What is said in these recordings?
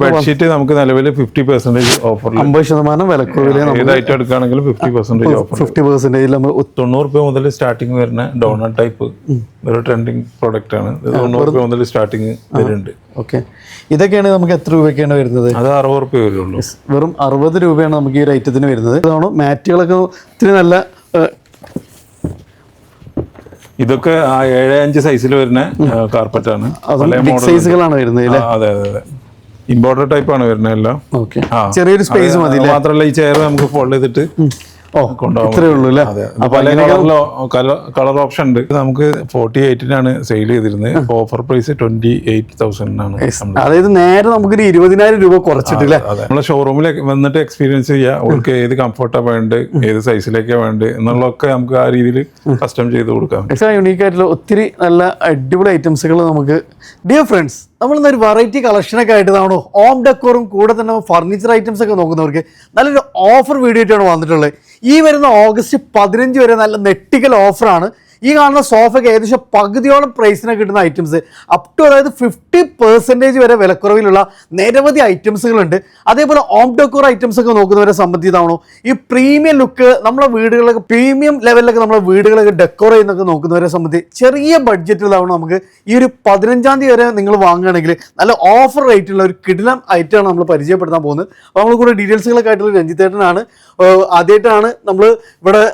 Bedsheet നമുക്ക് നിലവിൽ 50% offer, 50% വിലക്കുറവില് ഏത് ഐറ്റം എടുക്കുകയാണെങ്കിലും 50% ഓഫർ. 50% നമ്മൾ 90 രൂപ മുതൽ സ്റ്റാർട്ടിങ് വരുന്ന ഡോണറ്റ് ടൈപ്പ് ഒരു ട്രെൻഡിങ് പ്രോഡക്റ്റ് ആണ്. 90 രൂപ മുതൽ സ്റ്റാർട്ടിങ് വരുന്നുണ്ട്. ഓക്കെ, ഇതൊക്കെയാണ് നമുക്ക് എത്ര രൂപയ്ക്കാണ് വരുന്നത്? അത് 60 രൂപ വരുള്ളൂ. വെറും 60 രൂപയാണ് നമുക്ക് ഈ ഒരു ഐറ്റത്തിന് വരുന്നത്. ഇതാണ് മാറ്റുകളൊക്കെ ഒത്തിരി നല്ല, ഇതൊക്കെ 7.5 സൈസിൽ വരുന്ന കാർപ്പറ്റ് ആണ്. സൈസുകളാണ് വരുന്നത്. അതെ അതെ അതെ, ഇമ്പോർട്ടഡ് ടൈപ്പ് ആണ് വരുന്നത് എല്ലാം. ഓക്കെ, ചെറിയൊരു സ്പേസ് മതി. മാത്രമല്ല ഈ ചെയർ നമുക്ക് ഫോൾഡ് ചെയ്തിട്ട് ഇത്രേ ഉള്ളൂ അല്ലേ? കളർ ഓപ്ഷൻ ഉണ്ട്. നമുക്ക് 48-നാണ് സെയിൽ ചെയ്തിരുന്നത്. ഓഫർ പ്രൈസ് 28,000 ആണ്. അതായത് നേരെ നമുക്കൊരു 20,000 രൂപ കുറച്ചിട്ടില്ലേ? നമ്മളെ ഷോറൂമിൽ വന്നിട്ട് എക്സ്പീരിയൻസ് ചെയ്യുക. അവർക്ക് ഏത് കംഫർട്ടാണ് വേണ്ടത്, ഏത് സൈസിലേക്കാണ് വേണ്ടത് എന്നുള്ളതൊക്കെ നമുക്ക് ആ രീതിയിൽ കസ്റ്റം ചെയ്ത് കൊടുക്കാം. യുണീക്ക് ആയിട്ടുള്ള ഒത്തിരി നല്ല അടിപൊളി ഐറ്റംസുകൾ നമുക്ക്. ഡിയർ ഫ്രണ്ട്സ്, നമ്മളിന്നൊരു വെറൈറ്റി കളക്ഷനൊക്കെ ആയിട്ട് നമ്മൾ ഹോം ഡെക്കോറും കൂടെ തന്നെ ഫർണിച്ചർ ഐറ്റംസ് ഒക്കെ നോക്കുന്നവർക്ക് നല്ലൊരു ഓഫർ വീഡിയോ ആയിട്ടാണ് വന്നിട്ടുള്ളത്. ഈ വരുന്ന ഓഗസ്റ്റ് 15 വരെ നല്ല നെട്ടിക്കൽ ഓഫറാണ്. ഈ കാണുന്ന സോഫയ്ക്ക് ഏകദേശം പകുതിയോളം പ്രൈസിന് കിട്ടുന്ന ഐറ്റംസ് അപ് ടു അതായത് 50% വരെ വിലക്കുറവിലുള്ള നിരവധി ഐറ്റംസുകളുണ്ട്. അതേപോലെ ഹോം ഡെക്കോർ ഐറ്റംസ് ഒക്കെ നോക്കുന്നവരെ സംബന്ധിച്ചാണോ ഈ പ്രീമിയം ലുക്ക് നമ്മളെ വീടുകളൊക്കെ പ്രീമിയം ലെവലിലൊക്കെ നമ്മളെ വീടുകളൊക്കെ ഡെക്കോർ ചെയ്യുന്നൊക്കെ നോക്കുന്നവരെ സംബന്ധിച്ച് ചെറിയ ബഡ്ജറ്റിലാവണം നമുക്ക് ഈ ഒരു 15-ാം തീയതി വരെ നിങ്ങൾ വാങ്ങുകയാണെങ്കിൽ നല്ല ഓഫർ റേറ്റുള്ള ഒരു കിടിലം ഐറ്റമാണ് നമ്മൾ പരിചയപ്പെടുത്താൻ പോകുന്നത്. അപ്പോൾ നമ്മൾ കൂടെ ഡീറ്റെയിൽസുകളൊക്കെ ആയിട്ടുള്ള രഞ്ജിത്തേട്ടനാണ്. ആദ്യമായിട്ടാണ് നമ്മൾ ഇവിടെ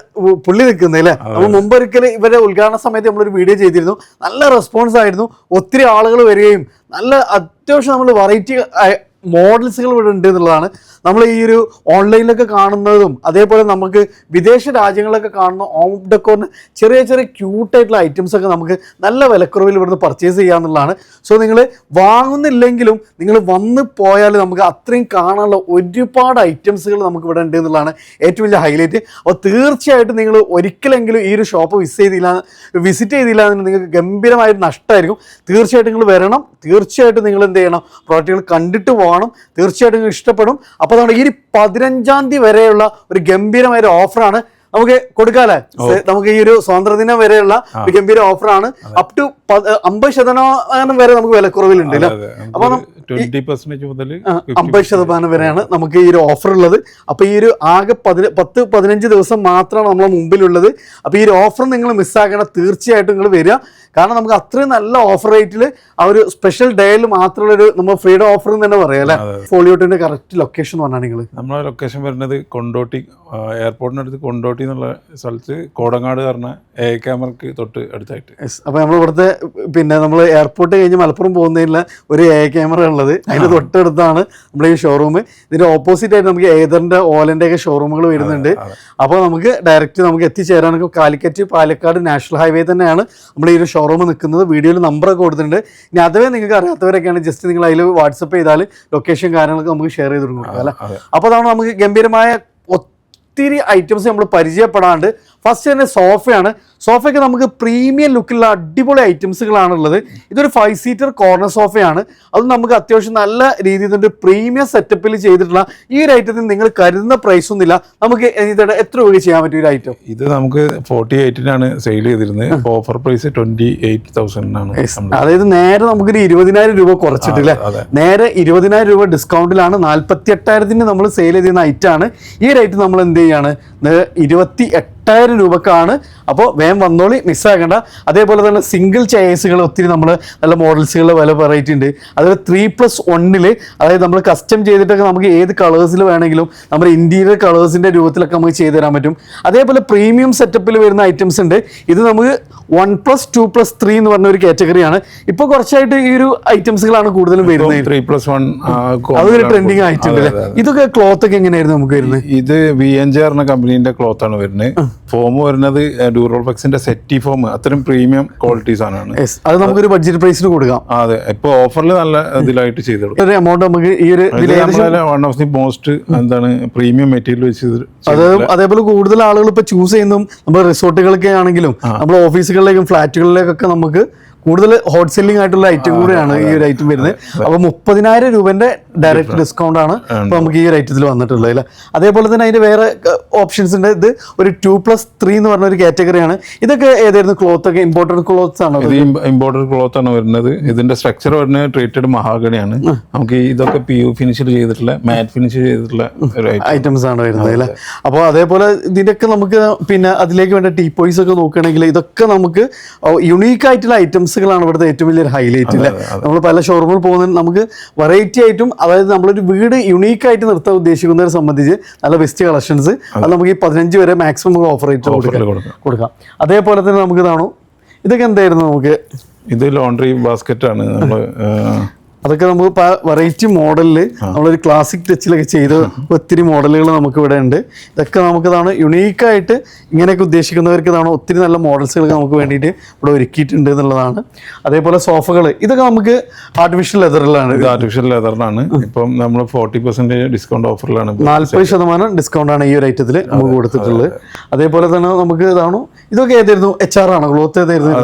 പുള്ളി നിൽക്കുന്നത് അല്ലേ? നമ്മൾ മുമ്പൊരിക്കൽ ഇവരെ ഉദ്ഘാടന സമയത്ത് നമ്മളൊരു വീഡിയോ ചെയ്തിരുന്നു. നല്ല റെസ്പോൺസ് ആയിരുന്നു. ഒത്തിരി ആളുകൾ വരികയും നല്ല അത്യാവശ്യം നമ്മൾ വെറൈറ്റി മോഡൽസുകൾ ഇവിടെ ഉണ്ട് എന്നുള്ളതാണ്. നമ്മൾ ഈ ഒരു ഓൺലൈനിലൊക്കെ കാണുന്നതും അതേപോലെ നമുക്ക് വിദേശ രാജ്യങ്ങളിലൊക്കെ കാണുന്ന ഹോം ഡെക്കോറിന് ചെറിയ ചെറിയ ക്യൂട്ടായിട്ടുള്ള ഐറ്റംസൊക്കെ നമുക്ക് നല്ല വിലക്കുറവിൽ ഇവിടുന്ന് പർച്ചേസ് ചെയ്യാന്നുള്ളതാണ്. സോ നിങ്ങൾ വാങ്ങുന്നില്ലെങ്കിലും നിങ്ങൾ വന്ന് പോയാൽ നമുക്ക് അത്രയും കാണാനുള്ള ഒരുപാട് ഐറ്റംസുകൾ നമുക്ക് ഇവിടെ ഉണ്ട് എന്നുള്ളതാണ് ഏറ്റവും വലിയ ഹൈലൈറ്റ്. അപ്പോൾ തീർച്ചയായിട്ടും നിങ്ങൾ ഒരിക്കലെങ്കിലും ഈ ഒരു ഷോപ്പ് വിസിറ്റ് ചെയ്തില്ല എന്നുണ്ടെങ്കിൽ നിങ്ങൾക്ക് ഗംഭീരമായിട്ട് നഷ്ടമായിരിക്കും. തീർച്ചയായിട്ടും നിങ്ങൾ വരണം. തീർച്ചയായിട്ടും നിങ്ങൾ എന്ത് ചെയ്യണം, പ്രോഡക്റ്റുകൾ കണ്ടിട്ട് പോകണം. തീർച്ചയായിട്ടും നിങ്ങൾക്ക് ഇഷ്ടപ്പെടും. അപ്പോൾ അതുകൊണ്ട് ഈ 15-ാം തീയതി വരെയുള്ള ഒരു ഗംഭീരമായ ഒരു ഓഫറാണ് നമുക്ക് കൊടുക്കാല്ലേ. നമുക്ക് ഈ ഒരു സ്വാതന്ത്ര്യദിനം വരെയുള്ള ഒരു ഗംഭീര ഓഫറാണ്. അപ് ടു 50% വരെ നമുക്ക് വിലക്കുറവിലുണ്ട് അല്ലേ? അപ്പൊ 50% വരെയാണ് നമുക്ക് ഈ ഒരു ഓഫർ ഉള്ളത്. അപ്പൊ ഈ ഒരു ആകെ 10-15 ദിവസം മാത്രമാണ് നമ്മളെ മുമ്പിലുള്ളത്. അപ്പൊ ഈ ഒരു ഓഫർ നിങ്ങൾ മിസ്സാക്കണം. തീർച്ചയായിട്ടും നിങ്ങൾ വരിക. കാരണം നമുക്ക് അത്രയും നല്ല ഓഫർ റേറ്റിൽ ആ ഒരു സ്പെഷ്യൽ ഡേയിൽ മാത്രമുള്ളൊരു നമ്മൾ ഫ്രീഡം ഓഫർ എന്ന് തന്നെ പറയാം അല്ലേ? ഫോളിയോട്ടിന്റെ കറക്റ്റ് ലൊക്കേഷൻ പറഞ്ഞാൽ നിങ്ങൾ നമ്മളെ ലൊക്കേഷൻ വരുന്നത് കൊണ്ടോട്ടി, എയർപോർട്ടിനടുത്ത് കൊണ്ടോട്ടി എന്നുള്ള സ്ഥലത്ത് കോടങ്ങാട് പറഞ്ഞ ക്യാമറക്ക് തൊട്ട് അടുത്തായിട്ട്. അപ്പോൾ നമ്മൾ ഇവിടുത്തെ പിന്നെ നമ്മൾ എയർപോർട്ട് കഴിഞ്ഞ് മലപ്പുറം പോകുന്നതിനുള്ള ഒരു ക്യാമറ ഉള്ളത് അതിൻ്റെ തൊട്ടടുത്താണ് നമ്മുടെ ഈ ഷോറൂം. ഇതിൻ്റെ ഓപ്പോസിറ്റ് ആയിട്ട് നമുക്ക് ഏതറിൻ്റെ ഓലൻ്റെ ഒക്കെ ഷോറൂമുകൾ വരുന്നുണ്ട്. അപ്പോൾ നമുക്ക് ഡയറക്റ്റ് നമുക്ക് എത്തിച്ചേരാനൊക്കെ കാലിക്കറ്റ് പാലക്കാട് നാഷണൽ ഹൈവേ തന്നെയാണ് നമ്മൾ ഈ ഒരു ഷോറൂം നിൽക്കുന്നത്. വീഡിയോയിൽ നമ്പറൊക്കെ കൊടുത്തിട്ടുണ്ട്. ഇനി അഥവാ നിങ്ങൾക്ക് അറിയാത്തവരൊക്കെയാണ് ജസ്റ്റ് നിങ്ങൾ അതിൽ വാട്സപ്പ് ചെയ്താൽ ലൊക്കേഷൻ കാര്യങ്ങളൊക്കെ നമുക്ക് ഷെയർ ചെയ്ത് കൊടുക്കാം അല്ലേ? അപ്പോൾ അതാണ് നമുക്ക് ഗംഭീരമായ ഒത്തിരി ഐറ്റംസ് നമ്മൾ പരിചയപ്പെടാണ്ട്. ഫസ്റ്റ് തന്നെ സോഫയാണ്. സോഫയ്ക്ക് നമുക്ക് പ്രീമിയം ലുക്കിലുള്ള അടിപൊളി ഐറ്റംസുകളാണുള്ളത്. ഇതൊരു 5 സീറ്റർ കോർണർ സോഫയാണ്. അത് നമുക്ക് അത്യാവശ്യം നല്ല രീതിയിൽ പ്രീമിയം സെറ്റപ്പിൽ ചെയ്തിട്ടുള്ള ഈ ഒരു ഐറ്റത്തിന് നിങ്ങൾ കരുതുന്ന പ്രൈസ് ഒന്നുമില്ല. നമുക്ക് എത്ര രൂപ ചെയ്യാൻ പറ്റിയ ഒരു ഐറ്റം? ഇത് നമുക്ക് 48-നാണ് സെയിൽ ചെയ്തിരുന്നത്. ഓഫർ പ്രൈസ് 28,000 ആണ്. അതായത് നേരെ നമുക്കൊരു 20,000 രൂപ കുറച്ചിട്ടില്ലേ? നേരെ 20,000 രൂപ ഡിസ്കൗണ്ടിലാണ് 48,000-ന് നമ്മൾ സെയിൽ ചെയ്തിരുന്ന ഐറ്റമാണ്. ഈ ഒരു ഐറ്റം നമ്മൾ എന്ത് ചെയ്യാണ് 28,000 രൂപക്കാണ്. അപ്പോൾ വേഗം വന്നോളി, മിസ്സാക്കണ്ട. അതേപോലെ തന്നെ സിംഗിൾ ചെയേഴ്സുകൾ ഒത്തിരി നമ്മൾ നല്ല മോഡൽസുകളുടെ വില വെറൈറ്റി ഉണ്ട്. അതുപോലെ 3+1 അതായത് നമ്മൾ കസ്റ്റം ചെയ്തിട്ടൊക്കെ നമുക്ക് ഏത് കളേഴ്സിൽ വേണമെങ്കിലും നമ്മുടെ ഇന്റീരിയർ കളേഴ്സിൻ്റെ രൂപത്തിലൊക്കെ നമുക്ക് ചെയ്തു തരാൻ പറ്റും. അതേപോലെ പ്രീമിയം സെറ്റപ്പിൽ വരുന്ന ഐറ്റംസ് ഉണ്ട്. ഇത് നമുക്ക് 1+2+3 എന്ന് പറഞ്ഞ ഒരു കാറ്റഗറിയാണ്. ഇപ്പോൾ കുറച്ചായിട്ട് ഈ ഒരു ഐറ്റംസുകളാണ് കൂടുതലും വരുന്നത്. 3+1 അതൊരു ട്രെൻഡിങ് ആയിട്ടുണ്ട്. ഇതൊക്കെ ക്ലോത്ത് ഒക്കെ എങ്ങനെയായിരുന്നു നമുക്ക് വരുന്നത്? ഇത് VNJ എന്ന കമ്പനീന്റെ ക്ലോത്ത് ആണ് വരുന്നത്. ഫോം വരുന്നത് ഡ്യൂറോൾഫെക്സിന്റെ സെറ്റി ഫോം, അത്രയും പ്രീമിയം ക്വാളിറ്റി സാധനമാണ്. അത് നമുക്കൊരു ബഡ്ജറ്റ് പ്രൈസിന് കൊടുക്കാം. അതെ, ഇപ്പൊ ഓഫറിൽ നല്ല ഇതിലായിട്ട് ചെയ്ത് കൊടുക്കും. എമൗണ്ട് നമുക്ക് ഈ ഒരു വൺ ഓഫ് ദി മോസ്റ്റ് എന്താണ് പ്രീമിയം മെറ്റീരിയൽ വെച്ച്. അതേപോലെ കൂടുതൽ ആളുകൾ ഇപ്പൊ ചൂസ് ചെയ്യുന്നതും നമ്മുടെ റിസോർട്ടുകളൊക്കെ ആണെങ്കിലും നമ്മുടെ ഓഫീസുകളിലേക്കും ഫ്ലാറ്റുകളിലേക്കൊക്കെ നമുക്ക് കൂടുതൽ ഹോട്ട് സെല്ലിംഗ് ആയിട്ടുള്ള ഐറ്റം കൂടിയാണ് ഈ ഒരു ഐറ്റം വരുന്നത്. അപ്പോൾ 30,000 രൂപന്റെ ഡയറക്റ്റ് ഡിസ്കൗണ്ട് ആണ് ഇപ്പോൾ നമുക്ക് ഈ ഒരു ഐറ്റത്തിൽ വന്നിട്ടുള്ളത് അല്ലേ. അതേപോലെ തന്നെ അതിന്റെ വേറെ ഓപ്ഷൻസ് ഉണ്ട്. ഇത് ഒരു 2+3 എന്ന് പറഞ്ഞ ഒരു കാറ്റഗറിയാണ്. ഇതൊക്കെ ഏതായിരുന്നു ക്ലോത്ത് ഒക്കെ? ഇമ്പോർട്ടഡ് ക്ലോത്ത്സ് ആണോ? ഇത് ഇമ്പോർട്ടഡ് ക്ലോത്ത് ആണ് വരുന്നത്. ഇതിന്റെ സ്ട്രക്ചർ വരുന്നത് ട്രീറ്റഡ് മഹാഗണിയാണ്. നമുക്ക് ഇതൊക്കെ PU ഫിനിഷ് ചെയ്തിട്ടുള്ള മാറ്റ് ഫിനിഷ് ചെയ്തിട്ടുള്ള ഐറ്റംസ് ആണ് വരുന്നത് അല്ലേ. അപ്പോൾ അതേപോലെ ഇതിൻ്റെയൊക്കെ നമുക്ക് പിന്നെ അതിലേക്ക് വേണ്ട ടീപ്പോയ്സ് ഒക്കെ നോക്കുകയാണെങ്കിൽ ഇതൊക്കെ നമുക്ക് യുണീക്ക് ആയിട്ടുള്ള ഐറ്റംസുകളാണ് ഇവിടുത്തെ ഏറ്റവും വലിയൊരു ഹൈലൈറ്റ് അല്ലേ. നമ്മൾ പല ഷോറൂമിൽ പോകുന്ന നമുക്ക് വെറൈറ്റി ആയിട്ടും, അതായത് നമ്മളൊരു വീട് യുണീക്ക് ആയിട്ട് നിർത്താൻ ഉദ്ദേശിക്കുന്നവരെ സംബന്ധിച്ച് നല്ല ബെസ്റ്റ് കളക്ഷൻസ് അത് നമുക്ക് ഈ 15 വരെ മാക്സിമം ഓഫർ റേറ്റ് കൊടുക്കാം. അതേപോലെ തന്നെ നമുക്ക് ഇതാണോ, ഇതൊക്കെ എന്തായിരുന്നു നമുക്ക്? ഇത് ലോണ്ടറി ബാസ്ക്കറ്റ് ആണ്. നമ്മൾ അതൊക്കെ നമുക്ക് വെറൈറ്റി മോഡലിൽ നമ്മളൊരു ക്ലാസിക് ടച്ചിലൊക്കെ ചെയ്ത ഒത്തിരി മോഡലുകൾ നമുക്ക് ഇവിടെ ഉണ്ട്. ഇതൊക്കെ നമുക്കിതാണ് യുണീക്കായിട്ട് ഇങ്ങനെയൊക്കെ ഉദ്ദേശിക്കുന്നവർക്ക് ഇതാണ് ഒത്തിരി നല്ല മോഡൽസുകൾ നമുക്ക് വേണ്ടിയിട്ട് ഇവിടെ ഒരുക്കിയിട്ടുണ്ട് എന്നുള്ളതാണ്. അതേപോലെ സോഫകൾ, ഇതൊക്കെ നമുക്ക് ആർട്ടിഫിഷ്യൽ ലെതറിലാണ്. ഇത് ആർട്ടിഫിഷ്യൽ ലെതറിനാണ്. ഇപ്പം നമ്മൾ 40% ഡിസ്കൗണ്ട് ഓഫറിലാണ്. 40% ഡിസ്കൗണ്ടാണ് ഈ ഒരു ഐറ്റത്തിൽ നമുക്ക് കൊടുത്തിട്ടുള്ളത്. അതേപോലെ തന്നെ നമുക്ക് ഇതാണോ, ഇതൊക്കെ ഏതായിരുന്നു? HR ആണോ? ക്ലോത്ത് ഏതായിരുന്നു?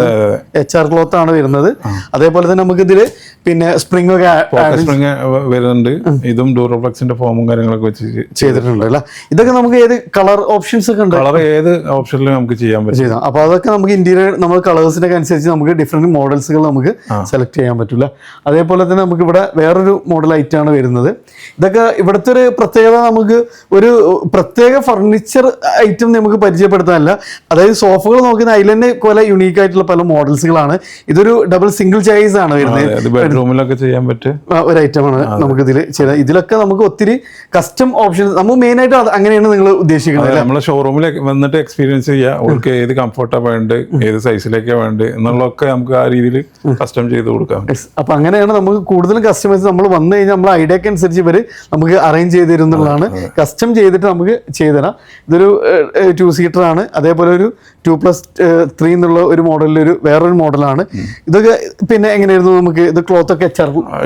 HR ക്ലോത്ത് ആണ് വരുന്നത്. അതേപോലെ തന്നെ നമുക്ക് ഇതിൽ പിന്നെ സ്പ്രിംഗ് വരുന്നുണ്ട്. ഇതും ഡൂറോപ്ലക്സിന്റെ ഫോമും കാര്യങ്ങളൊക്കെ വെച്ച് ചെയ്തിട്ടുണ്ട് അല്ലേ. ഇതൊക്കെ നമുക്ക് ഏത് കളർ ഓപ്ഷൻസ് ഒക്കെ ഉണ്ട്? കളർ ഏത് ഓപ്ഷനിലും നമുക്ക് ചെയ്യാൻ പറ്റും. അപ്പൊ അതൊക്കെ നമുക്ക് ഇന്റീരിയർ നമ്മൾ കളേഴ്സിന്റെ അനുസരിച്ച് നമുക്ക് ഡിഫറെന്റ് മോഡൽസുകൾ നമുക്ക് സെലക്ട് ചെയ്യാൻ പറ്റില്ല. അതേപോലെ തന്നെ നമുക്ക് ഇവിടെ വേറൊരു മോഡൽ ഐറ്റം ആണ് വരുന്നത്. ഇതൊക്കെ ഇവിടുത്തെ ഒരു പ്രത്യേകത, നമുക്ക് ഒരു പ്രത്യേക ഫർണിച്ചർ ഐറ്റം നമുക്ക് പരിചയപ്പെടുത്താനല്ല. അതായത് സോഫകൾ നോക്കുന്ന അതിൽ തന്നെ പല യുണീക്ക് ആയിട്ടുള്ള പല മോഡൽസുകളാണ്. ഇതൊരു ഡബിൾ സിംഗിൾ ചൈസ് ആണ് വരുന്നത്. ബെഡ്റൂമിലൊക്കെ ചെയ്യാൻ പറ്റും ഒരു ഐറ്റമാണ് നമുക്ക് ഇതിൽ ചെയ്ത. ഇതിലൊക്കെ നമുക്ക് ഒത്തിരി കസ്റ്റം ഓപ്ഷൻസ്, നമുക്ക് മെയിൻ ആയിട്ട് അങ്ങനെയാണ് നിങ്ങൾ ഉദ്ദേശിക്കുന്നത്. നമ്മളെ ഷോറൂമിൽ വന്നിട്ട് എക്സ്പീരിയൻസ് ചെയ്യുക. അവർക്ക് ഏത് കംഫർട്ടാണ് വേണ്ടത്, ഏത് സൈസിലേക്കാണ് വേണ്ടത് എന്നുള്ളതൊക്കെ നമുക്ക് ആ രീതിയിൽ കസ്റ്റം ചെയ്ത് കൊടുക്കാം. അപ്പൊ അങ്ങനെയാണ് നമുക്ക് കൂടുതലും കസ്റ്റമേഴ്സ് നമ്മൾ വന്നു കഴിഞ്ഞാൽ നമ്മൾ ഐഡിയക്ക് അനുസരിച്ച് ഇവർ നമുക്ക് അറേഞ്ച് ചെയ്ത് തരും എന്നുള്ളതാണ്. കസ്റ്റം ചെയ്തിട്ട് നമുക്ക് ചെയ്തുതരാം. ഇതൊരു 2 സീറ്റർ ആണ്. അതേപോലെ ഒരു 2+3 എന്നുള്ള ഒരു മോഡലിൽ വേറൊരു മോഡലാണ്. ഇതൊക്കെ പിന്നെ എങ്ങനെയായിരുന്നു നമുക്ക്? ഇത് ക്ലോത്ത് ഒക്കെ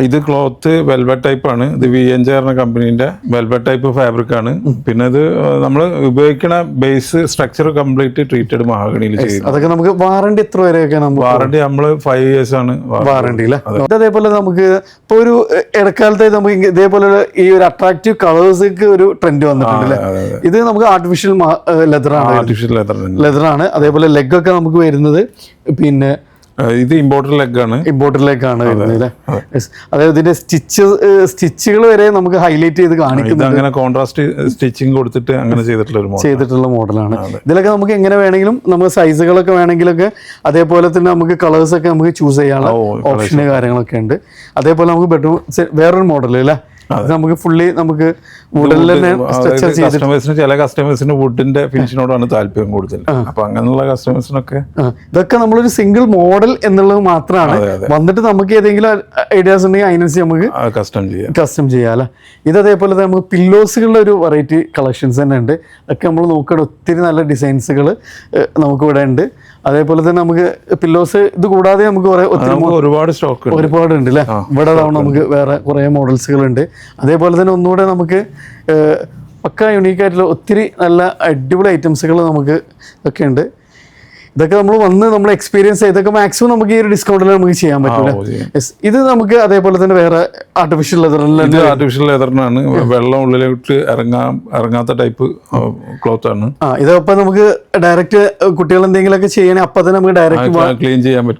ഇത് ക്ലോത്ത് വെൽവെറ്റ് ടൈപ്പ് ആണ്. ഇത് VNJ എന്ന കമ്പനീന്റെ വെൽവെറ്റ് ടൈപ്പ് ഫാബ്രിക് ആണ്. പിന്നെ ഇത് നമ്മൾ ഉപയോഗിക്കുന്ന ബേസ് സ്ട്രക്ചർ കംപ്ലീറ്റ് ട്രീറ്റഡ് മഹാഗണിയിൽ ചെയ്യും. അതൊക്കെ നമുക്ക് വാറണ്ടി എത്ര വരെയൊക്കെ? വാറണ്ടി നമ്മൾ 5 years ആണ് വാറണ്ടി അല്ലേ. അതേപോലെ നമുക്ക് ഇപ്പൊ ഒരു ഇടക്കാലത്തായി നമുക്ക് ഇതേപോലെ ഈ ഒരു അട്രാക്റ്റീവ് കളേഴ്സ് ഒരു ട്രെൻഡ് വന്നിട്ടുണ്ട്. ഇത് നമുക്ക് ആർട്ടിഫിഷ്യൽ ലെതറാണ്. അതേപോലെ ലെഗ് ഒക്കെ നമുക്ക് വരുന്നത് പിന്നെ ഇത് ഇമ്പോർട്ടഡ് ലെഗ് ആണ്. ഇമ്പോർട്ടഡ് ലെഗ് ആണ് വരുന്നത്. അതായത് ഇതിന്റെ സ്റ്റിച്ചുകൾ വരെ നമുക്ക് ഹൈലൈറ്റ് ചെയ്ത് കാണിക്കുന്നത്. അങ്ങനെ കോൺട്രാസ്റ്റ് സ്റ്റിച്ചിങ് കൊടുത്തിട്ട് അങ്ങനെ ചെയ്തിട്ടുള്ള മോഡലാണ്. ഇതിലൊക്കെ നമുക്ക് എങ്ങനെ വേണമെങ്കിലും നമുക്ക് സൈസുകളൊക്കെ വേണമെങ്കിലൊക്കെ, അതേപോലെ തന്നെ നമുക്ക് കളേഴ്സ് ഒക്കെ നമുക്ക് ചൂസ് ചെയ്യാനുള്ള ഓപ്ഷന് കാര്യങ്ങളൊക്കെ ഉണ്ട്. അതേപോലെ നമുക്ക് ബെഡ്റൂം വേറൊരു മോഡൽ അല്ലേ. നമുക്ക് ഫുള്ളി നമുക്ക് വുഡിൽ തന്നെ ചില കസ്റ്റമേഴ്സിന് വുഡിന്റെ ഫിനിഷിനോടാണ് താല്പര്യം കൂടുതൽ. അപ്പൊ അങ്ങനെയുള്ള കസ്റ്റമേഴ്സിനൊക്കെ ഇതൊക്കെ നമ്മളൊരു സിംഗിൾ മോഡൽ എന്നുള്ളത് മാത്രമാണ്. വന്നിട്ട് നമുക്ക് ഏതെങ്കിലും ഐഡിയാസ് ഉണ്ടെങ്കിൽ അതിനനുസരിച്ച് നമുക്ക് കസ്റ്റം ചെയ്യാം അല്ലെ. ഇത് അതേപോലെ തന്നെ നമുക്ക് പില്ലോസുകളുടെ ഒരു വെറൈറ്റി കളക്ഷൻസ് തന്നെ ഉണ്ട്. അതൊക്കെ നമ്മൾ നോക്കണം. ഒത്തിരി നല്ല ഡിസൈൻസുകൾ നമുക്ക് ഇവിടെ ഉണ്ട്. അതേപോലെ തന്നെ നമുക്ക് പില്ലോസ് ഇത് കൂടാതെ നമുക്ക് ഒരുപാട് സ്റ്റോക്ക് ഒരുപാടുണ്ട് അല്ലേ. ഇവിടെ നമുക്ക് വേറെ കുറേ മോഡൽസുകൾ ഉണ്ട്. അതേപോലെ തന്നെ ഒന്നുകൂടെ നമുക്ക് പക്ക യുണീക്കായിട്ടുള്ള ഒത്തിരി നല്ല അടിപൊളി ഐറ്റംസുകൾ നമുക്ക് ഒക്കെ ഉണ്ട്. ഇതൊക്കെ നമ്മൾ എക്സ്പീരിയൻസ് ചെയ്തൊക്കെ മാക്സിമം നമുക്ക് ഈ ഒരു ഡിസ്കൗണ്ടിൽ നമുക്ക് ചെയ്യാൻ പറ്റില്ല. ഇത് നമുക്ക് അതേപോലെ തന്നെ വേറെ ആർട്ടിഫിഷ്യൽ ലെതറിനാണ്. വെള്ളം ഉള്ളിലോട്ട് ഇറങ്ങാത്ത ടൈപ്പ് ക്ലോത്ത് ആണ്. ഇതപ്പോ നമുക്ക് ഡയറക്റ്റ് കുട്ടികൾ എന്തെങ്കിലുമൊക്കെ ചെയ്യണേ അപ്പൊ തന്നെ നമുക്ക് ഡയറക്റ്റ്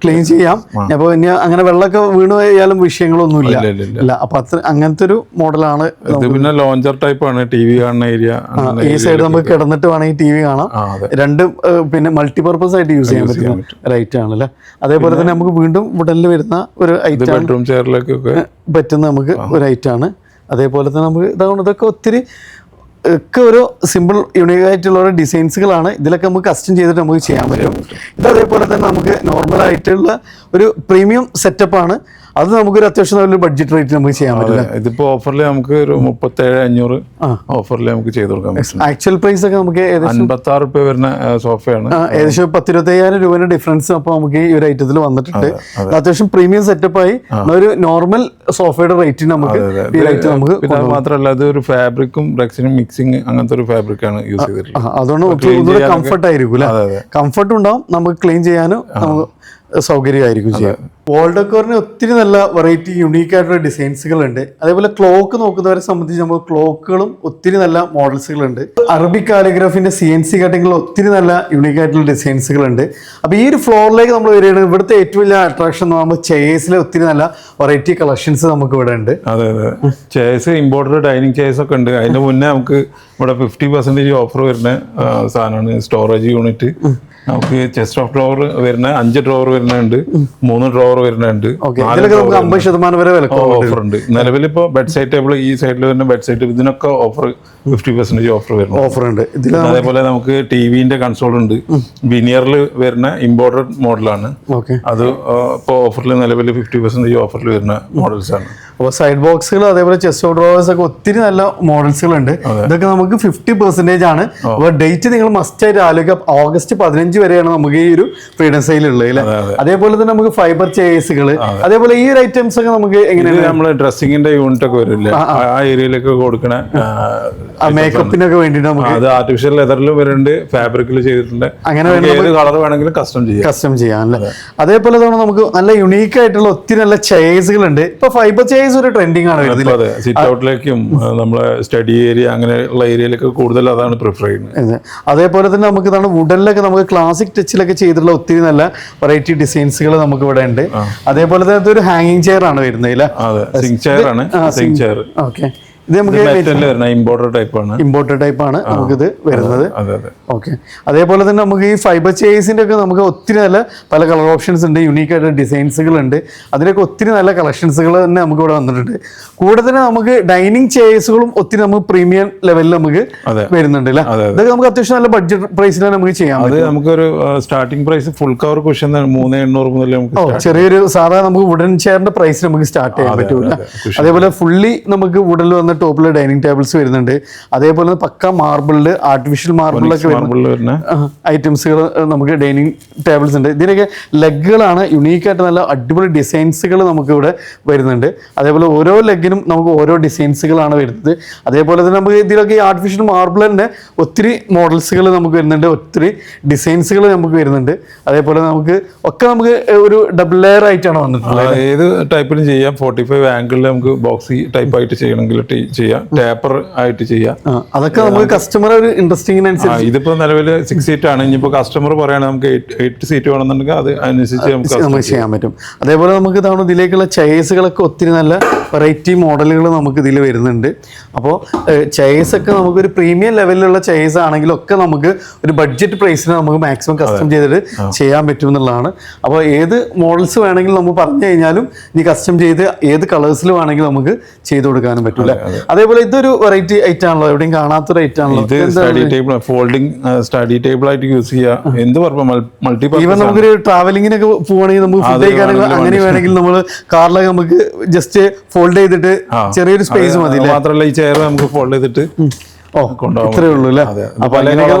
ക്ലീൻ ചെയ്യാം. അപ്പൊ ഇനി അങ്ങനെ വെള്ളമൊക്കെ വീണ് പോയാലും വിഷയങ്ങളൊന്നുമില്ല. അപ്പൊ അങ്ങനത്തെ ഒരു മോഡലാണ്. പിന്നെ ലോഞ്ചർ ടൈപ്പ് ആണ്. TV കാണുന്ന ഏരിയ ഈ സൈഡ് നമുക്ക് കിടന്നിട്ട് വേണമെങ്കിൽ TV കാണാം. രണ്ടും പിന്നെ മൾട്ടിപർപ്പസ് ആയിട്ട് യൂസ് ചെയ്യാൻ പറ്റുന്ന ഒരു ഐറ്റം ആണല്ലേ. അതേപോലെ തന്നെ നമുക്ക് വീണ്ടും വുഡനിൽ വരുന്ന ഒരു ഐറ്റം, ബെഡ്റൂം ചെയറിലേക്കൊക്കെ പറ്റുന്ന നമുക്ക് ഒരു ഐറ്റം ആണ്. അതേപോലെ തന്നെ നമുക്ക് ഇതൊക്കെ ഒത്തിരി ഒക്കെ ഒരു സിമ്പിൾ യുണീക്ക് ആയിട്ടുള്ള ഓരോ ഡിസൈൻസുകളാണ്. ഇതിലൊക്കെ നമുക്ക് കസ്റ്റം ചെയ്തിട്ട് നമുക്ക് ചെയ്യാൻ പറ്റും. ഇത് അതേപോലെ തന്നെ നമുക്ക് നോർമൽ ആയിട്ടുള്ള ഒരു പ്രീമിയം സെറ്റപ്പാണ്. അത് നമുക്കൊരു അത്യാവശ്യം നല്ലൊരു ബഡ്ജറ്റ് റേറ്റ് നമുക്ക് ചെയ്യാൻ പറ്റില്ല. ഇതിപ്പോ ഓഫറിൽ നമുക്ക് ഒരു 37,500 ഓഫറിൽ നമുക്ക് ചെയ്ത് കൊടുക്കാം. ആക്ച്വൽ പ്രൈസ് ഒക്കെ നമുക്ക് 56 രൂപ വരുന്ന സോഫയാണ്. ഏകദേശം 10-25,000 രൂപയുടെ ഡിഫറൻസ് അപ്പൊ നമുക്ക് ഈ ഒരു ഐറ്റത്തിൽ വന്നിട്ടുണ്ട്. അത്യാവശ്യം പ്രീമിയം സെറ്റപ്പായി ഒരു നോർമൽ സോഫയുടെ റേറ്റിന് നമുക്ക് ഈ റേറ്റ് നമുക്ക് മാത്രമല്ല അത് ഒരു ഫാബ്രിക്കും റെക്സിനും മിക്സിങ് അങ്ങനത്തെ ഒരു ഫാബ്രിക് ആണ് യൂസ് ചെയ്തിട്ടുള്ളത്. അതുകൊണ്ട് കംഫർട്ട് ആയിരിക്കും അല്ലെ. കംഫർട്ട് ഉണ്ടാവും, നമുക്ക് ക്ലീൻ ചെയ്യാനും നമുക്ക് സൗകര്യമായിരിക്കും ചെയ്യാം. വാൾ ഡെക്കോറിന് ഒത്തിരി നല്ല വെറൈറ്റി യുണീക്ക് ആയിട്ടുള്ള ഡിസൈൻസുകളുണ്ട്. അതേപോലെ ക്ലോക്ക് നോക്കുന്നവരെ സംബന്ധിച്ച് നമുക്ക് ക്ലോക്കുകളും ഒത്തിരി നല്ല മോഡൽസുകളുണ്ട്. അറബിക് കാലിഗ്രാഫിന്റെ CNC കട്ടിങ്ങിൽ ഒത്തിരി നല്ല യുണീക്ക് ആയിട്ടുള്ള ഡിസൈൻസുകളുണ്ട്. അപ്പോൾ ഈ ഒരു ഫ്ലോറിലേക്ക് നമ്മൾ വരികയാണ്. ഇവിടുത്തെ ഏറ്റവും വലിയ അട്രാക്ഷൻ എന്ന് പറയുമ്പോൾ ചെയേഴ്സിലെ ഒത്തിരി നല്ല വെറൈറ്റി കളക്ഷൻസ് നമുക്ക് ഇവിടെ ഉണ്ട്. അതെ അതെ, ചെയർസ് ഇമ്പോർട്ടഡ് ഡൈനിങ് ചെയർസ് ഒക്കെ ഉണ്ട്. അതിന്റെ മുന്നേ നമുക്ക് ഇവിടെ 50% ഓഫർ വരുന്ന സാധനമാണ് സ്റ്റോറേജ് യൂണിറ്റ്. നമുക്ക് ചെസ്റ്റ് ഓഫ് ഡ്രോവർ വരുന്ന 5 ഡ്രോവർ വരുന്നുണ്ട്, 3 ഡ്രോവർ വരുന്നുണ്ട്, 50% വരെ വില ഓഫർ ഉണ്ട്. നിലവിൽ ഇപ്പോൾ ബെഡ് സൈഡ് ടേബിൾ, ഈ സൈഡിൽ വരുന്ന ബെഡ് സൈഡ്, ഇതിനൊക്കെ ഓഫർ 50% ഓഫർ വരുന്നു. ഓഫർ ഉണ്ട്. അതേപോലെ നമുക്ക് ടിവിന്റെ കൺസോൾ ഉണ്ട്, വിനിയറിൽ വരുന്ന ഇമ്പോർട്ടഡ് മോഡലാണ്. അത് ഇപ്പോൾ ഓഫറിൽ നിലവിൽ 50% ഓഫറിൽ വരുന്ന മോഡൽസ് ആണ്. അപ്പോൾ സൈഡ് ബോക്സുകൾ അതേപോലെ ചെസ്റ്റ് ഓഫ് ഡ്രോവേഴ്സ് ഒക്കെ ഒത്തിരി നല്ല മോഡൽസുകളുണ്ട്. ഇതൊക്കെ നമുക്ക് 50% ആണ്. അപ്പോൾ ഡേറ്റ് നിങ്ങൾ മസ്റ്റ് ആയിട്ട് ആലോചിക്കുക. ഓഗസ്റ്റ് 15 വരെയാണ് നമുക്ക് ഈ ഒരു ഫ്രീഡം സെയിൽ ഉള്ളത് അല്ലേ. അതേപോലെ തന്നെ നമുക്ക് ഫൈബർ ചെയേഴ്സുകൾ, അതേപോലെ ഈ ഒരു ഐറ്റംസ് ഒക്കെ നമുക്ക് എങ്ങനെയാണ് നമ്മള് ഡ്രസ്സിങ്ങിന്റെ യൂണിറ്റ് ഒക്കെ വരില്ലേ, ആ ഏരിയയിലേക്ക് കൊടുക്കണ മേക്കപ്പിനൊക്കെ വേണ്ടിയിട്ട് നമുക്ക് അത് ആർട്ടിഫിഷ്യൽ ലെതറിൽ വരുന്നുണ്ട്, ഫാബ്രിക്കിൽ ചെയ്തിട്ടുണ്ട്. അങ്ങനെ ഏത് കളർ വേണമെങ്കിലും കസ്റ്റം ചെയ്യാം അല്ലേ. അതേപോലെ തന്നെ നമുക്ക് നല്ല യുണീക്ക് ആയിട്ടുള്ള ഒത്തിരി നല്ല ചെയേഴ്സുകളുണ്ട്. ഇപ്പൊ ഫൈബർ ചെയേഴ്സ് ഒരു ട്രെൻഡിങ് ആണ് വരുന്നത്. സിറ്റ് ഔട്ടിലേക്കും നമ്മളെ സ്റ്റഡി ഏരിയ അങ്ങനെയുള്ള ഏരിയയിലേക്ക് കൂടുതൽ അതാണ് പ്രിഫർ ചെയ്യുന്നത്. അതേപോലെ തന്നെ നമുക്ക് ഇതാണ് വുഡനിലൊക്കെ നമുക്ക് ക്ലാസിക് ടച്ചിലൊക്കെ ചെയ്തിട്ടുള്ള ഒത്തിരി നല്ല വെറൈറ്റി ഡിസൈൻസുകൾ നമുക്ക് ഇവിടെ ഉണ്ട്. അതേപോലെ തന്നെ ഇതൊരു ഹാങ്ങിങ് ചെയർ ആണ് വരുന്നത് അല്ലേ. സിങ്ക് ചെയർ ആണ്. Zinc chair okay. ഇത് നമുക്ക് ഇമ്പോർട്ടഡ് ടൈപ്പ് ആണ് നമുക്കിത് വരുന്നത്. ഓക്കെ. അതേപോലെ തന്നെ നമുക്ക് ഈ ഫൈബർ ചെയേഴ്സിന്റെ ഒക്കെ നമുക്ക് ഒത്തിരി നല്ല പല കളർ ഓപ്ഷൻസ് ഉണ്ട്, യുണീക്ക് ആയിട്ടുള്ള ഡിസൈൻസുകൾ ഉണ്ട്. അതിലൊക്കെ ഒത്തിരി നല്ല കളക്ഷൻസുകൾ തന്നെ നമുക്ക് ഇവിടെ വന്നിട്ടുണ്ട്. കൂടെ തന്നെ നമുക്ക് ഡൈനിങ് ചെയേഴ്സുകളും ഒത്തിരി നമുക്ക് പ്രീമിയം ലെവലിൽ നമുക്ക് വരുന്നുണ്ട് അല്ലേ. ഇതൊക്കെ നമുക്ക് അത്യാവശ്യം നല്ല ബഡ്ജറ്റ് പ്രൈസിലാണ് നമുക്ക് ചെയ്യാൻ പറ്റും. നമുക്കൊരു starting price full cover cushion 3,800 മുതൽ നമുക്ക് ചെറിയൊരു സാധാരണ നമുക്ക് വുഡൻ ചെയറിന്റെ പ്രൈസ് നമുക്ക് സ്റ്റാർട്ട് ചെയ്യാൻ പറ്റൂല. അതേപോലെ ഫുള്ളി നമുക്ക് വുഡനിൽ വന്ന ടോപ്പിൽ ഡൈനിങ് ടേബിൾസ് വരുന്നുണ്ട്. അതേപോലെ പക്ക മാർബിളില് ആർട്ടിഫിഷ്യൽ മാർബിളിലൊക്കെ വരുന്ന ഐറ്റംസുകൾ നമുക്ക് ഡൈനിങ് ടേബിൾസ് ഉണ്ട്. ഇതിനൊക്കെ ലെഗുകളാണ് യുണീക്ക് ആയിട്ട് നല്ല അടിപൊളി ഡിസൈൻസുകൾ നമുക്ക് ഇവിടെ വരുന്നുണ്ട്. അതേപോലെ ഓരോ ലെഗിനും നമുക്ക് ഓരോ ഡിസൈൻസുകളാണ് വരുന്നത്. അതേപോലെ തന്നെ നമുക്ക് ഇതിലൊക്കെ ഈ ആർട്ടിഫിഷ്യൽ മാർബിൾ തന്നെ ഒത്തിരി മോഡൽസുകൾ നമുക്ക് വരുന്നുണ്ട്, ഒത്തിരി ഡിസൈൻസുകൾ നമുക്ക് വരുന്നുണ്ട്. അതേപോലെ നമുക്ക് ഒരു ഡബിൾ ലെയർ ആയിട്ടാണ് വന്നിട്ടുള്ളത്. ഏത് ടൈപ്പിലും ചെയ്യാം. 45 ആംഗിളിൽ നമുക്ക് ബോക്സി ടൈപ്പ് ആയിട്ട് ചെയ്യണമെങ്കിൽ ചെയ്യാം, ടാപ്പർ ആയിട്ട് ചെയ്യാം. അതൊക്കെ നമുക്ക് കസ്റ്റമർ ഒരു ഇൻട്രസ്റ്റിംഗിനനുസരിച്ച്. ഇതിപ്പോ നിലവിൽ 6 സീറ്റ് ആണ്. ഇനിയിപ്പോ കസ്റ്റമർ പറയുകയാണെങ്കിൽ നമുക്ക് 8 സീറ്റ് വേണമെന്നുണ്ടെങ്കിൽ അത് അനുസരിച്ച് നമുക്ക് ചെയ്യാൻ പറ്റും. അതേപോലെ നമുക്ക് ഇതാണ് ഇതിലേക്കുള്ള ചെയേഴ്സുകളൊക്കെ ഒത്തിരി നല്ല വെറൈറ്റി മോഡലുകൾ നമുക്ക് ഇതിൽ വരുന്നുണ്ട്. അപ്പോൾ ചെയേഴ്സ് ഒക്കെ നമുക്കൊരു പ്രീമിയം ലെവലിലുള്ള ചെയേഴ്സ് ആണെങ്കിലൊക്കെ നമുക്ക് ഒരു ബഡ്ജറ്റ് പ്രൈസിന് നമുക്ക് മാക്സിമം കസ്റ്റം ചെയ്തിട്ട് ചെയ്യാൻ പറ്റും എന്നുള്ളതാണ്. അപ്പോൾ ഏത് മോഡൽസ് വേണമെങ്കിലും നമുക്ക് പറഞ്ഞു കഴിഞ്ഞാലും ഇനി കസ്റ്റം ചെയ്ത് ഏത് കളേഴ്സിൽ വേണമെങ്കിലും നമുക്ക് ചെയ്ത് കൊടുക്കാനും പറ്റില്ല. അതേപോലെ ഇതൊരു വെറൈറ്റി ഐറ്റം ആണല്ലോ, എവിടെയും കാണാത്തൊരു ഐറ്റം ആണല്ലോ. Study table, folding study table ആയിട്ട് യൂസ് ചെയ്യാം. എന്ത് മൾട്ടിപ്പർപ്പസ്. ഈവൻ നമുക്കൊരു ട്രാവലിങ്ങിനൊക്കെ പോവാണെങ്കിൽ നമുക്ക് ഫുഡ് കഴിക്കാണെങ്കിൽ അങ്ങനെ വേണമെങ്കിൽ നമ്മൾ കാറിലൊക്കെ നമുക്ക് ജസ്റ്റ് ഫോൾഡ് ചെയ്തിട്ട് ചെറിയൊരു സ്പേസ് മതി. മാത്രമല്ല ഈ ചെയർ നമുക്ക് ഫോൾഡ് ചെയ്തിട്ട് ഇത്രേ ഉള്ളൂ അല്ലേ.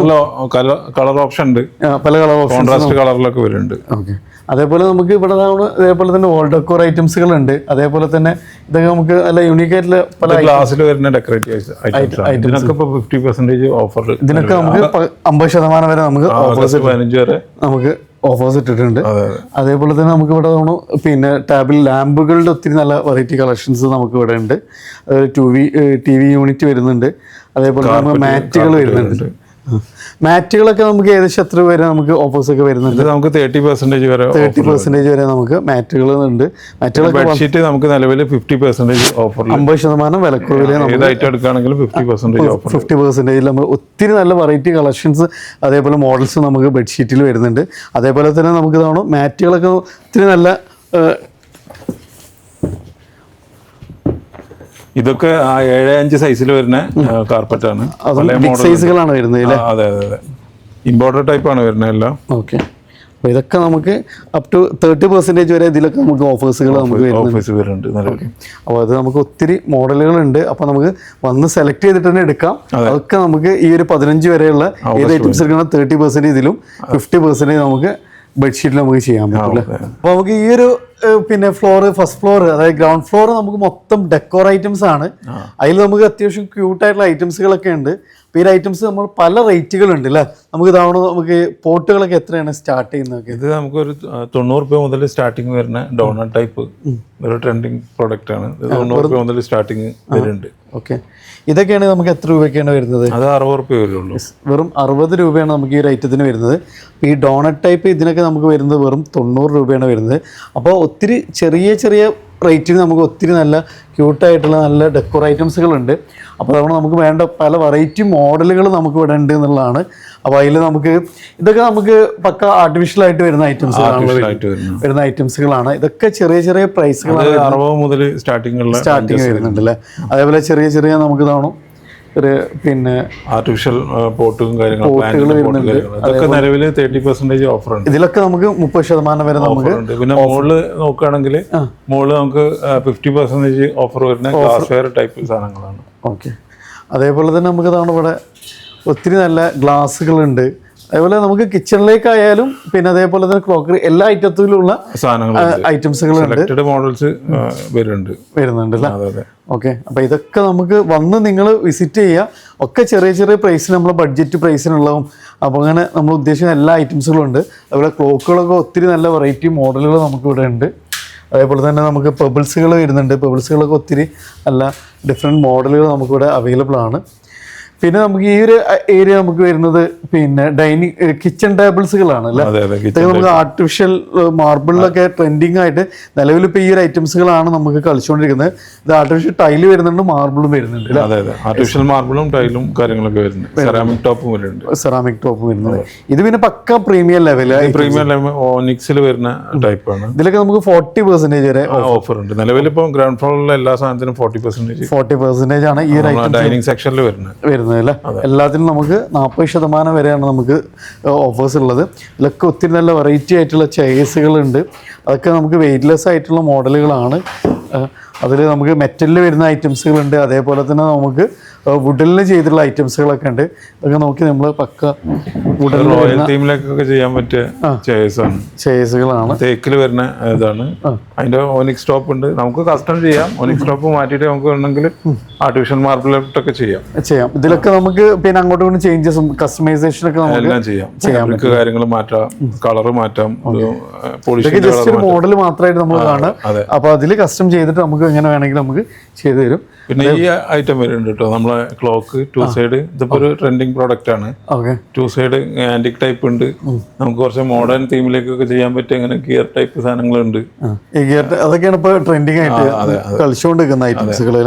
കളർ ഓപ്ഷൻ ഉണ്ട്, പല കോൺട്രാസ്റ്റ് കളറിലൊക്കെ വരുന്നുണ്ട്. അതേപോലെ നമുക്ക് ഇവിടെ അതേപോലെ തന്നെ വാൾ ഡെക്കോർ ഐറ്റംസുകൾ ഉണ്ട്. അതേപോലെ തന്നെ ഇതൊക്കെ നമുക്ക് നല്ല യൂണീക്ക് ആയിട്ടുള്ള പല ഗ്ലാസ്സിൽ വരുന്ന ഡെക്കറേറ്റീവ് ഐറ്റംസ് 50% ഓഫർ. ഇതിനൊക്കെ നമുക്ക് 50% വരെ നമുക്ക് 15 വരെ നമുക്ക് ഓഫേഴ്സ് ഇട്ടിട്ടുണ്ട്. അതേപോലെ തന്നെ നമുക്ക് ഇവിടെ പിന്നെ ടേബിൾ ലാമ്പുകളുടെ ഒത്തിരി നല്ല വെറൈറ്റി കളക്ഷൻസ് നമുക്ക് ഇവിടെ ഉണ്ട്. TV യൂണിറ്റ് വരുന്നുണ്ട്. അതേപോലെ നമുക്ക് മാറ്റുകൾ വരുന്നുണ്ട്. മാറ്റുകളൊക്കെ നമുക്ക് ഏകദേശം എത്ര വരെ നമുക്ക് ഓഫേഴ്സ് ഒക്കെ വരുന്നുണ്ട്. നമുക്ക് 30% വരെ നമുക്ക് മാറ്റുകൾ ഉണ്ട്. ബെഡ്ഷീറ്റ് നമുക്ക് നിലവിൽ 50% ഓഫർ, 50% വിലക്കുറവിൽ 50% നമ്മൾ ഒത്തിരി നല്ല വെറൈറ്റി കളക്ഷൻസ് അതേപോലെ മോഡൽസ് നമുക്ക് ബെഡ്ഷീറ്റിൽ വരുന്നുണ്ട്. അതേപോലെ തന്നെ നമുക്ക് ഇതാണ് മാറ്റുകളൊക്കെ ഒത്തിരി നല്ല ഇതൊക്കെ 7-5 സൈസിൽ വരുന്ന കാർപ്പറ്റ് ആണ്. സൈസുകളാണ് വരുന്നത്. അതെ അതെ അതെ, ഇമ്പോർട്ടഡ് ടൈപ്പ് ആണ് വരുന്നത് എല്ലാം. ഓക്കെ. അപ്പോൾ ഇതൊക്കെ നമുക്ക് അപ് ടു 30% വരെ ഇതിലൊക്കെ നമുക്ക് ഓഫേഴ്സുകൾ നമുക്ക് വരുന്നുണ്ട്. അപ്പോൾ അത് നമുക്ക് ഒത്തിരി മോഡലുകളുണ്ട്. അപ്പോൾ നമുക്ക് വന്ന് സെലക്ട് ചെയ്തിട്ട് തന്നെ എടുക്കാം. അതൊക്കെ നമുക്ക് ഈ ഒരു 15 വരെയുള്ള ഏത് ഐറ്റംസ് എടുക്കണം 30% ഇതിലും 50% നമുക്ക് ബെഡ്ഷീറ്റിൽ നമുക്ക് ചെയ്യാൻ പറ്റില്ല. അപ്പോൾ നമുക്ക് ഈ ഒരു പിന്നെ ഫസ്റ്റ് ഫ്ലോർ അതായത് ഗ്രൗണ്ട് ഫ്ലോർ നമുക്ക് മൊത്തം ഡെക്കോർ ഐറ്റംസ് ആണ്. അതിൽ നമുക്ക് അത്യാവശ്യം ക്യൂട്ടായിട്ടുള്ള ഐറ്റംസുകളൊക്കെ ഉണ്ട്. അപ്പോൾ ഈ ഐറ്റംസ് നമ്മൾ പല റേറ്റുകളുണ്ട് അല്ലേ? നമുക്ക് ഇതാവണം, നമുക്ക് പോട്ടുകളൊക്കെ എത്രയാണ് സ്റ്റാർട്ട് ചെയ്യുന്നത്? ഇത് നമുക്കൊരു 90 രൂപ മുതൽ സ്റ്റാർട്ടിങ് വരുന്ന ഡോണറ്റ് ടൈപ്പ് ഒരു ട്രെൻഡിങ് പ്രോഡക്റ്റ് ആണ്. ഇത് 90 രൂപ മുതൽ സ്റ്റാർട്ടിങ് വരുന്നുണ്ട്. ഓക്കെ, ഇതൊക്കെയാണ് നമുക്ക് എത്ര രൂപയ്ക്കാണ് വരുന്നത്? അത് 60 രൂപ വരുള്ളൂ. വെറും 60 രൂപയാണ് നമുക്ക് ഈ ഒരു ഐറ്റത്തിന് വരുന്നത്. ഈ ഡോണറ്റ് ടൈപ്പ് ഇതിനൊക്കെ നമുക്ക് വരുന്നത് വെറും 90 രൂപയാണ് വരുന്നത്. അപ്പോൾ ഒത്തിരി ചെറിയ ചെറിയ റേറ്റിന് നമുക്ക് ഒത്തിരി നല്ല ക്യൂട്ടായിട്ടുള്ള നല്ല ഡെക്കോർ ഐറ്റംസുകളുണ്ട്. അപ്പോൾ അതുകൊണ്ട് നമുക്ക് വേണ്ട പല വെറൈറ്റി മോഡലുകൾ നമുക്ക് ഇവിടെ ഉണ്ട് എന്നുള്ളതാണ്. അപ്പോൾ അതിൽ നമുക്ക് ഇതൊക്കെ നമുക്ക് പക്ക ആർട്ടിഫിഷ്യലായിട്ട് വരുന്ന ഐറ്റംസുകളാണ്. ഇതൊക്കെ ചെറിയ ചെറിയ പ്രൈസുകളാണ്. 60 മുതൽ സ്റ്റാർട്ടിങ് വരുന്നുണ്ട് അല്ലേ? അതേപോലെ ചെറിയ ചെറിയ നമുക്ക് ഇതാണോ ഒരു പിന്നെ ആർട്ടിഫിഷ്യൽ പോട്ടും കാര്യങ്ങളും നിലവിൽ 30% ഓഫർ ഉണ്ട്. ഇതിലൊക്കെ നമുക്ക് 30% വരെ നമുക്ക്. പിന്നെ മോള് നോക്കുകയാണെങ്കിൽ മോള് നമുക്ക് 50% ഓഫർ വരുന്ന ഗ്ലാസ് വെയർ ടൈപ്പ് സാധനങ്ങളാണ്. ഓക്കെ, അതേപോലെ തന്നെ നമുക്ക് ഇതാണ് ഇവിടെ ഒത്തിരി നല്ല ഗ്ലാസ്സുകളുണ്ട്. അതേപോലെ നമുക്ക് കിച്ചണിലേക്കായാലും പിന്നെ അതേപോലെ തന്നെ ക്രോക്കറി എല്ലാ ഐറ്റത്തിലുള്ള ഐറ്റംസുകളുണ്ട്, മോഡൽസ് വരുന്നുണ്ട് അല്ലേ? ഓക്കെ, അപ്പോൾ ഇതൊക്കെ നമുക്ക് വന്ന് നിങ്ങൾ വിസിറ്റ് ചെയ്യുക. ഒക്കെ ചെറിയ ചെറിയ പ്രൈസിന് നമ്മൾ ബഡ്ജറ്റ് പ്രൈസിനുള്ളതും അപ്പോൾ അങ്ങനെ നമ്മൾ ഉദ്ദേശിക്കുന്ന എല്ലാ ഐറ്റംസുകളും ഉണ്ട്. അതുപോലെ ക്ലോക്കുകളൊക്കെ ഒത്തിരി നല്ല വെറൈറ്റി മോഡലുകൾ നമുക്കിവിടെ ഉണ്ട്. അതേപോലെ തന്നെ നമുക്ക് പെബിൾസുകൾ വരുന്നുണ്ട്. പെബിൾസുകളൊക്കെ ഒത്തിരി നല്ല ഡിഫറെൻറ്റ് മോഡലുകൾ നമുക്കിവിടെ അവൈലബിൾ ആണ്. പിന്നെ നമുക്ക് ഈ ഒരു ഏരിയ നമുക്ക് വരുന്നത് പിന്നെ കിച്ചൺ ടേബിൾസുകളാണ് അല്ലേ? ഇതൊക്കെ നമുക്ക് ആർട്ടിഫിഷ്യൽ മാർബിളിലൊക്കെ ട്രെൻഡിങ് ആയിട്ട് നിലവിൽ ഇപ്പോൾ ഈ ഒരു ഐറ്റംസുകളാണ് നമുക്ക് കളിച്ചുകൊണ്ടിരിക്കുന്നത്. ഇത് ആർട്ടിഫിഷ്യൽ ടൈല് വരുന്നുണ്ട്, മാർബിളും വരുന്നുണ്ട്. ആർട്ടിഫിഷ്യൽ മാർബിളും ടൈലും കാര്യങ്ങളൊക്കെ വരുന്നുണ്ട്. സെറാമിക് ടോപ്പും വരുന്നുണ്ട്. ഇത് പിന്നെ പക്ക പ്രീമിയം ലെവല്, ഓനിക്സിൽ വരുന്ന ടൈപ്പാണ്. ഇതിലൊക്കെ നമുക്ക് 40% വരെ ഓഫർ ഉണ്ട്. നിലവിൽ ഇപ്പോൾ ഗ്രൗണ്ട് ഫ്ലോറിലെ എല്ലാ സാധനത്തിനും 40% ആണ് ഈ ഒരു ഡൈനിങ് സെക്ഷനിൽ വരുന്നത്. അല്ലേ? എല്ലാത്തിനും നമുക്ക് 40% വരെയാണ് നമുക്ക് ഓഫേഴ്സ് ഉള്ളത്. ഇതിലൊക്കെ ഒത്തിരി നല്ല വെറൈറ്റി ആയിട്ടുള്ള ചെയർസുകളുണ്ട്. അതൊക്കെ നമുക്ക് വെയ്റ്റ്ലെസ് ആയിട്ടുള്ള മോഡലുകളാണ്. അതിൽ നമുക്ക് മെറ്റലിൽ വരുന്ന ഐറ്റംസുകളുണ്ട്. അതേപോലെ തന്നെ നമുക്ക് വുഡിൽ ചെയ്തിട്ടുള്ള ഐറ്റംസുകളൊക്കെ ഉണ്ട്. അതൊക്കെ നോക്കി നമ്മൾ പക്ക തീമിലേക്കൊക്കെ ചെയ്യാൻ പറ്റിയ ചെയർസുകളാണ്. തേക്കിൽ വരുന്ന ഇതാണ്. അതിന്റെ ഓനിക്സ് ടോപ്പ് ഉണ്ട്. നമുക്ക് കസ്റ്റം ചെയ്യാം. ഓനിക്സ് ടോപ്പ് മാറ്റിയിട്ട് നമുക്ക് വേണമെങ്കിൽ ആർട്ടിഫിഷ്യൽ മാർബിളൊക്കെ ചെയ്യാം. ഇതിലൊക്കെ നമുക്ക് പിന്നെ അങ്ങോട്ടും ഇങ്ങോട്ടും ചേഞ്ചസും കസ്റ്റമൈസേഷൻ ഒക്കെ എല്ലാം ചെയ്യാം. കാര്യങ്ങൾ മാറ്റാം, കളർ മാറ്റാം. ജസ്റ്റ് ഒരു മോഡൽ മാത്രമായിട്ട് നമ്മൾ കാണാം. അപ്പൊ അതിൽ കസ്റ്റം ചെയ്തിട്ട് നമുക്ക് എങ്ങനെ വേണമെങ്കിൽ നമുക്ക് ചെയ്തു തരും. പിന്നെ ഈ ഐറ്റം വരുന്നുണ്ട് കേട്ടോ, നമ്മളെ ക്ലോക്ക് 2 സൈഡ്. ഇതിപ്പോ ഒരു ട്രെൻഡിങ് പ്രോഡക്റ്റ് ആണ്. 2 സൈഡ് ആന്റിക് ടൈപ്പ് ഉണ്ട്. നമുക്ക് കുറച്ച് മോഡേൺ തീമിലേക്കൊക്കെ ചെയ്യാൻ പറ്റിയ അങ്ങനെ ഗിയർ ടൈപ്പ് സാധനങ്ങളുണ്ട്. അതൊക്കെയാണ് ഇപ്പൊ ട്രെൻഡിങ് ആയിട്ട് കളിച്ചുകൊണ്ടിരിക്കുന്ന ഐറ്റംസുകൾ.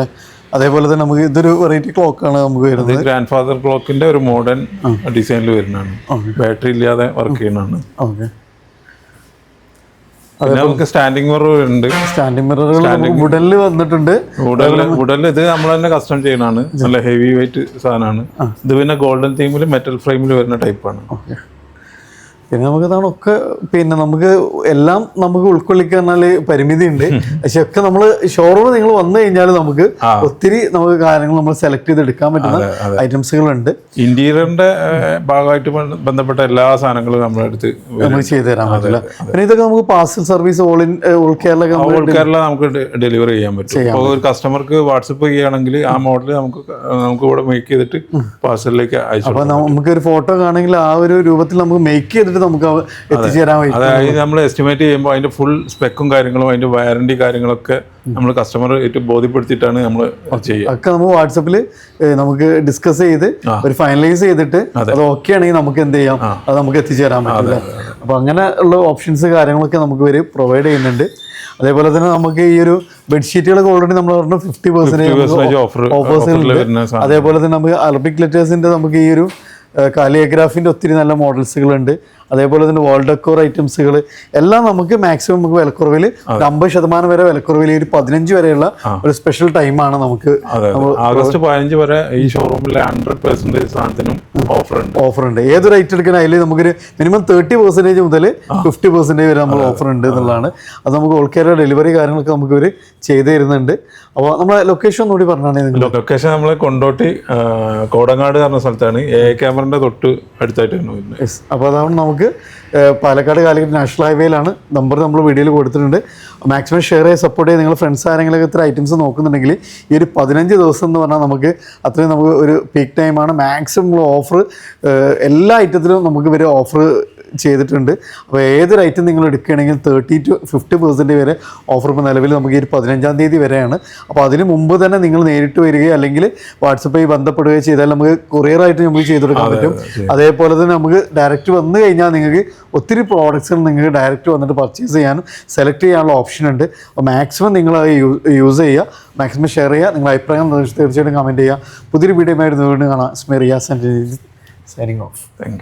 അതേപോലെ തന്നെ നമുക്ക് ഇതൊരു വെറൈറ്റി ക്ലോക്കാണ് നമുക്ക് വരുന്നത്. ഗ്രാൻഡ് ഫാദർ ക്ലോക്കിന്റെ ഒരു മോഡേൺ ഡിസൈനിൽ വരുന്നതാണ്. ബാറ്ററി ഇല്ലാതെ വർക്ക് ചെയ്യുന്നതാണ്. നമുക്ക് സ്റ്റാൻഡിംഗ് മിറർ ഉണ്ട്. സ്റ്റാൻഡിംഗ് മിററുകൾ വുഡനിൽ വന്നിട്ടുണ്ട്. വുഡനിൽ ഇത് നമ്മൾ തന്നെ കസ്റ്റം ചെയ്യുന്നതാണ്. നല്ല ഹെവി വെയിറ്റ് സാധനമാണ്. ഇത് പിന്നെ ഗോൾഡൻ തീമിൽ മെറ്റൽ ഫ്രെയിമിൽ വരുന്ന ടൈപ്പാണ്. പിന്നെ നമുക്ക് ഇതാണ് ഒക്കെ പിന്നെ നമുക്ക് എല്ലാം നമുക്ക് ഉൾക്കൊള്ളിക്കാൻ പരിമിതി ഉണ്ട്. പക്ഷെ ഒക്കെ നമ്മൾ ഷോറൂമിൽ നിങ്ങൾ വന്നു കഴിഞ്ഞാൽ നമുക്ക് ഒത്തിരി നമുക്ക് കാര്യങ്ങൾ നമ്മൾ സെലക്ട് ചെയ്ത് എടുക്കാൻ പറ്റുന്ന ഐറ്റംസുകളുണ്ട്. ഇന്റീരിയറിന്റെ ഭാഗമായിട്ട് ബന്ധപ്പെട്ട എല്ലാ സാധനങ്ങളും നമ്മുടെ അടുത്ത് നമ്മൾ ചെയ്തു തരാൻ പറ്റില്ല. പിന്നെ ഇതൊക്കെ നമുക്ക് പാർസൽ സർവീസ് ഓൾ കേരള നമുക്ക് ഡെലിവറി ചെയ്യാൻ പറ്റും. അപ്പോൾ ഒരു കസ്റ്റമർക്ക് വാട്സപ്പ് ചെയ്യുകയാണെങ്കിൽ ആ മോഡൽ നമുക്ക് ഇവിടെ മേക്ക് ചെയ്തിട്ട് പാർസലിലേക്ക് അയച്ചു. അപ്പൊ നമുക്ക് ഒരു ഫോട്ടോ കാണുമെങ്കിൽ ആ ഒരു രൂപത്തിൽ നമുക്ക് മേക്ക് ചെയ്തിട്ട് നമുക്ക് എത്തിച്ചേരാൻ പറ്റും. അതായത് നമ്മൾ എസ്റ്റിമേറ്റ് ചെയ്യുമ്പോൾ അതിന്റെ ഫുൾ സ്പെക്കും കാര്യങ്ങളും അതിന്റെ വാറന്റി കാര്യങ്ങളൊക്കെ നമ്മൾ കസ്റ്റമർ ഏറ്റവും ബോധ്യപ്പെടുത്തിയിട്ടാണ് നമ്മൾ ചെയ്യുക. ഒക്കെ നമ്മൾ വാട്സപ്പിൽ നമുക്ക് ഡിസ്കസ് ചെയ്ത് ഒരു ഫൈനലൈസ് ചെയ്തിട്ട് അത് ഓക്കെ ആണെങ്കിൽ നമുക്ക് എന്ത് ചെയ്യാം, അത് നമുക്ക് എത്തിച്ചേരാൻ പറ്റില്ല. അപ്പൊ അങ്ങനെ ഉള്ള ഓപ്ഷൻസ് കാര്യങ്ങളൊക്കെ നമുക്ക് ഇവര് പ്രൊവൈഡ് ചെയ്യുന്നുണ്ട്. അതേപോലെ തന്നെ നമുക്ക് ഈ ഒരു ബെഡ്ഷീറ്റുകളൊക്കെ ഓൾറെഡി നമ്മൾ പറഞ്ഞു 50% ഓഫേഴ്സ്. അതേപോലെ തന്നെ നമുക്ക് അറബിക് ലെറ്റേഴ്സിന്റെ നമുക്ക് ഈ ഒരു കാലിയോഗ്രാഫിന്റെ ഒത്തിരി നല്ല മോഡൽസുകളുണ്ട്. അതേപോലെ തന്നെ വാൾ ഡെക്കോർ ഐറ്റംസുകൾ എല്ലാം നമുക്ക് മാക്സിമം നമുക്ക് വിലക്കുറവിൽ 50% വരെ വിലക്കുറവിൽ ഒരു 15 വരെയുള്ള ഒരു സ്പെഷ്യൽ ടൈമാണ് നമുക്ക്. ആഗസ്റ്റ് 15 വരെ ഈ ഷോറൂമിൽ 100% സാധനത്തിനും ഓഫർ ഉണ്ട്. ഏത് റേറ്റ് എടുക്കണം അതിൽ നമുക്കൊരു മിനിമം 30% മുതൽ 50% വരെ നമ്മൾ ഓഫർ ഉണ്ട് എന്നുള്ളതാണ്. അത് നമുക്ക് ഓൾ കേരള ഡെലിവറി കാര്യങ്ങളൊക്കെ നമുക്ക് ഇവർ ചെയ്തു തരുന്നുണ്ട്. അപ്പോൾ നമ്മളെ ലൊക്കേഷൻ ഒന്നുകൂടി പറഞ്ഞാണെങ്കിൽ ലൊക്കേഷൻ നമ്മൾ കൊണ്ടോട്ടി കോടങ്ങാട് പറഞ്ഞ സ്ഥലത്താണ്. AAK കസ്റ്റമറിൻ്റെ തൊട്ട് അടുത്തായിട്ടാണ് വരുന്നത്. യെസ്, അപ്പോൾ അതാണ് നമുക്ക് പാലക്കാട് കാലിക്കറ്റ് നാഷണൽ ഹൈവേയിലാണ്. നമ്പർ നമ്മൾ വീഡിയോയിൽ കൊടുത്തിട്ടുണ്ട്. മാക്സിമം ഷെയർ ചെയ്ത് സപ്പോർട്ട് ചെയ്ത് നിങ്ങൾ ഫ്രണ്ട്സ് ആരെങ്കിലും ഇത്ര ഐറ്റംസ് നോക്കുന്നുണ്ടെങ്കിൽ ഈ ഒരു 15 ദിവസം എന്ന് പറഞ്ഞാൽ നമുക്ക് അത്രയും നമുക്ക് ഒരു പീക്ക് ടൈമാണ്. മാക്സിമം ഓഫർ എല്ലാ ഐറ്റത്തിലും നമുക്ക് ഇവർ ഓഫർ ചെയ്തിട്ടുണ്ട്. അപ്പോൾ ഏതൊരു ഐറ്റം നിങ്ങൾ എടുക്കുകയാണെങ്കിൽ 30 to 50% വരെ ഓഫർ ഇപ്പോൾ നിലവിൽ നമുക്ക് ഈ 15-ാം തീയതി വരെയാണ്. അപ്പോൾ അതിന് മുമ്പ് തന്നെ നിങ്ങൾ നേരിട്ട് വരികയോ അല്ലെങ്കിൽ വാട്സപ്പായി ബന്ധപ്പെടുകയോ ചെയ്താൽ നമുക്ക് കൊറിയറായിട്ട് നമുക്ക് ചെയ്ത് കൊടുക്കാൻ പറ്റും. അതേപോലെ തന്നെ നമുക്ക് ഡയറക്റ്റ് വന്നു കഴിഞ്ഞാൽ നിങ്ങൾക്ക് ഒത്തിരി പ്രോഡക്റ്റ്സുകൾ നിങ്ങൾക്ക് ഡയറക്റ്റ് വന്നിട്ട് പർച്ചേസ് ചെയ്യാനും സെലക്ട് ചെയ്യാനുള്ള ഓപ്ഷൻ ഉണ്ട്. അപ്പോൾ മാക്സിമം നിങ്ങൾ അത് യൂസ് ചെയ്യുക, മാക്സിമം ഷെയർ ചെയ്യുക, നിങ്ങളുടെ അഭിപ്രായം തീർച്ചയായിട്ടും കമൻറ്റ് ചെയ്യുക. പുതിയൊരു വീഡിയോ ആയിട്ട് വീണ്ടും കാണാം. സ്മെറിയാസ് and signing off. Thank U.